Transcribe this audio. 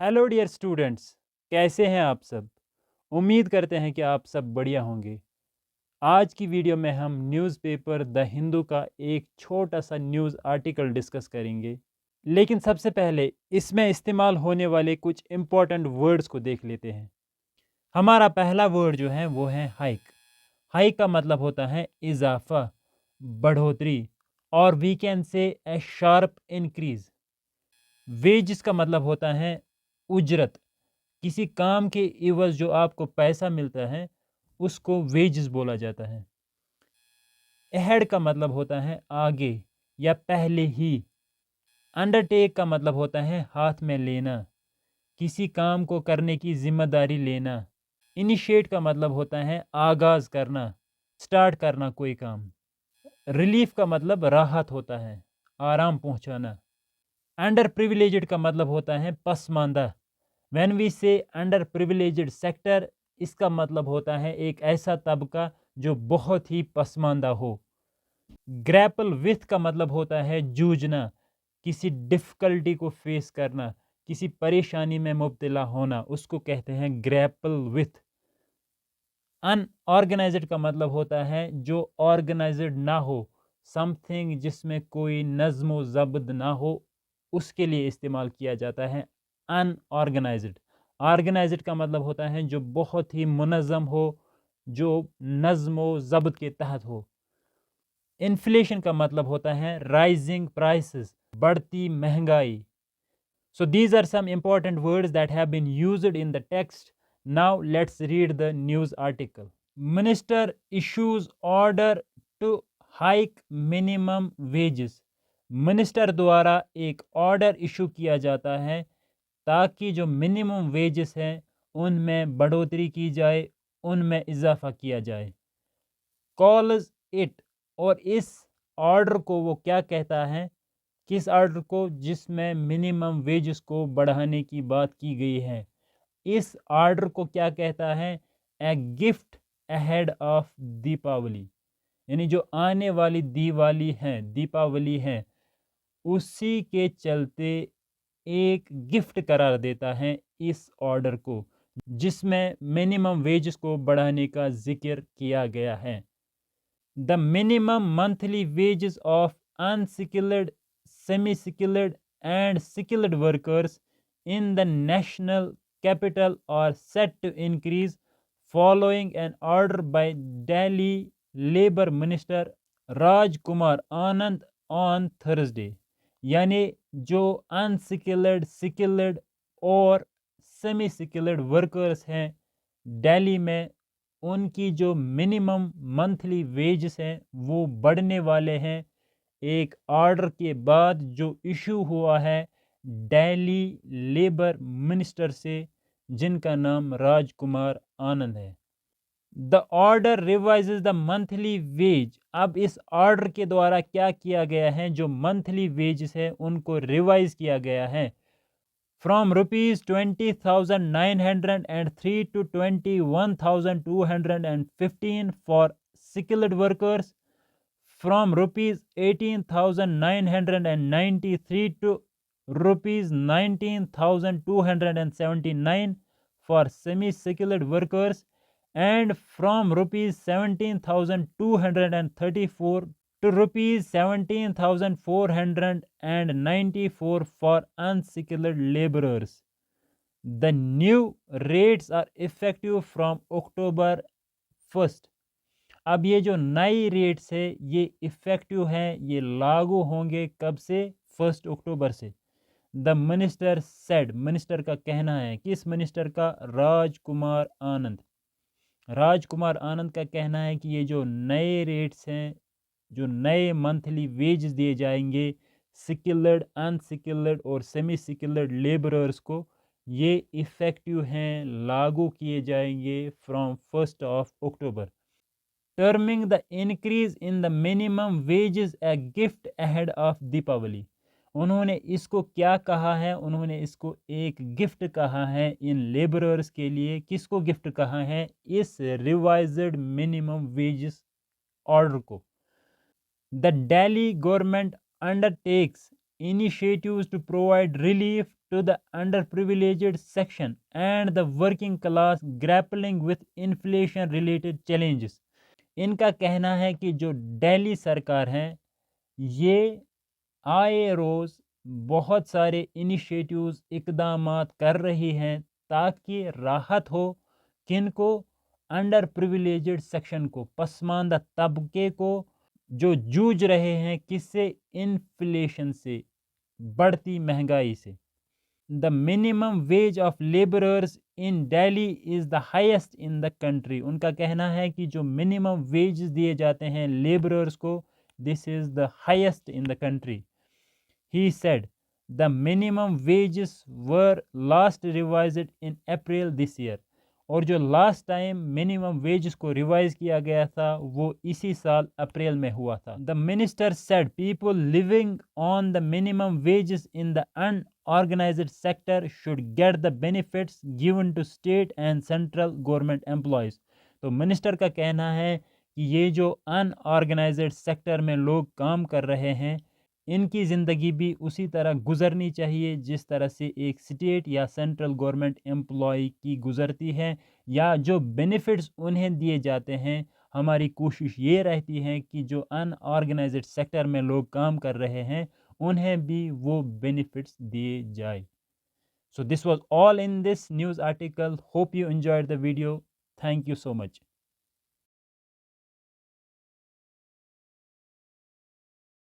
Hello dear students, कैसे हैं आप सब। उम्मीद करते हैं कि आप सब बढ़िया होंगे। आज की वीडियो में हम न्यूज़पेपर द हिंदू का एक छोटा सा न्यूज़ आर्टिकल डिस्कस करेंगे। लेकिन सबसे पहले इसमें इस्तेमाल होने वाले कुछ इम्पोर्टेंट वर्ड्स को देख लेते हैं। हमारा पहला वर्ड जो है वो है हाइक। हाइक का मतलब होता है इजाफा, बढ़ोतरी, और we can say A sharp increase. Veg का मतलब होता है उजरत। किसी काम के इवज़ जो आपको पैसा मिलता है उसको वेजेस बोला जाता है। अहेड का मतलब होता है आगे या पहले ही। अंडरटेक का मतलब होता है हाथ में लेना, किसी काम को करने की जिम्मेदारी लेना। इनिशिएट का मतलब होता है आगाज़ करना, स्टार्ट करना कोई काम। रिलीफ का मतलब राहत होता है, आराम पहुंचाना। अंडर प्रिविलेज्ड का मतलब होता है पसमानदा। व्हेन वी से अंडर प्रिविलेज्ड सेक्टर, इसका मतलब होता है एक ऐसा तबका जो बहुत ही पसमानदा हो। ग्रैपल विथ का मतलब होता है जूझना, किसी डिफ़िकल्टी को फेस करना, किसी परेशानी में मुब्तला होना, उसको कहते हैं ग्रैपल विथ। अनऑर्गेनाइज्ड का मतलब होता है जो ऑर्गेनाइज्ड ना हो, समथिंग जिसमें कोई नज़्म ज़ब्त ना हो, उसके लिए इस्तेमाल किया जाता है अनऑर्गेनाइज्ड। ऑर्गेनाइज्ड का मतलब होता है जो बहुत ही मुनज़्ज़म हो, जो नज़्म ज़ब्त के तहत हो। इन्फ्लेशन का मतलब होता है राइजिंग प्राइसेस, बढ़ती महंगाई। So these are some important words that have been used in the text. Now let's read the news article. Minister issues order to hike minimum wages. Minister द्वारा एक ऑर्डर इशू किया जाता है ताकि जो minimum wages हैं उनमें बढ़ोतरी की जाए, उनमें इजाफा किया जाए। कॉल्स इट, और इस ऑर्डर को वो क्या कहता है, किस ऑर्डर को, जिसमें मिनिमम वेजेस को बढ़ाने की बात की गई है। इस ऑर्डर को क्या कहता है, a gift ahead of Deepawali. यानी जो आने वाली दिवाली है, दीपावली है, उसी के चलते एक गिफ्ट करार देता है इस ऑर्डर को, जिसमें मिनिमम वेजेस को बढ़ाने का जिक्र किया गया है। The minimum monthly wages of unskilled, semi-skilled and skilled workers in the national capital are set to increase following an order by Delhi Labour Minister Raj Kumar Anand on Thursday। यानी जो unskilled, skilled और semi skilled workers हैं दिल्ली में, उनकी जो minimum monthly wages हैं वो बढ़ने वाले हैं एक ऑर्डर के बाद जो इशू हुआ है दिल्ली लेबर मिनिस्टर से, जिनका नाम राजकुमार आनंद है। The order revises the monthly wage. अब इस ऑर्डर के द्वारा क्या किया गया है, जो मंथली वेजेस है उनको रिवाइज किया गया है from rupees 20,903 to 21,215 for skilled workers, from rupees 18,993 to rupees 19,279 for semi-skilled workers, and from rupees 17,234 to rupees 17,494 for unskilled laborers. The new rates are effective from October 1st. अब ये जो नई rates है ये effective हैं, ये लागू होंगे कब से, 1 अक्टूबर से। द मिनिस्टर सेड, मिनिस्टर का कहना है, किस मिनिस्टर का, राजकुमार आनंद। राजकुमार आनंद का कहना है कि ये जो नए रेट्स हैं, जो नए मंथली वेजेस दिए जाएंगे स्किल्ड, अनस्किल्ड और सेमी स्किल्ड लेबरर्स को, ये इफ़ेक्टिव हैं, लागू किए जाएंगे from 1 October. Terming the increase in the minimum wages a gift ahead of Deepawali. उन्होंने इसको क्या कहा है, उन्होंने इसको एक गिफ्ट कहा है इन लेबरर्स के लिए। किसको गिफ्ट कहा है, इस रिवाइज्ड मिनिमम वेजेस ऑर्डर को। The Delhi government undertakes initiatives to provide relief to the underprivileged section and the working class grappling with inflation related challenges. ان کا کہنا ہے کہ جو دہلی سرکار ہیں یہ آئے روز بہت سارے انیشیٹیوز اقدامات کر رہی ہیں تاکہ راحت ہو کن کو، انڈر پریویلیجڈ سیکشن کو، پسماندہ طبقے کو، جو جوجھ رہے ہیں کس سے، انفلیشن سے، بڑھتی مہنگائی سے. The minimum wage of laborers in Delhi is the highest in the country. ان کا کہنا ہے کہ جو minimum wages دیے جاتے ہیں laborers کو، this is the highest in the country. He said, the minimum wages were last revised in April this year. اور جو لاسٹ ٹائم منیمم ویجز کو ریوائز کیا گیا تھا وہ اسی سال اپریل میں ہوا تھا. The minister said people living on the minimum wages in the unorganized sector should get the benefits given to state and central government employees. تو منسٹر کا کہنا ہے کہ یہ جو ان آرگنائزڈ سیکٹر میں لوگ کام کر رہے ہیں ان کی زندگی بھی اسی طرح گزرنی چاہیے جس طرح سے ایک اسٹیٹ یا سینٹرل گورنمنٹ امپلائی کی گزرتی ہے، یا جو بینیفٹس انہیں دیے جاتے ہیں. ہماری کوشش یہ رہتی ہے کہ جو ان آرگنائزڈ سیکٹر میں لوگ کام کر رہے ہیں انہیں بھی وہ بینیفٹس دیے جائے. So this was all in this news article. Hope you enjoyed the video. Thank you so much.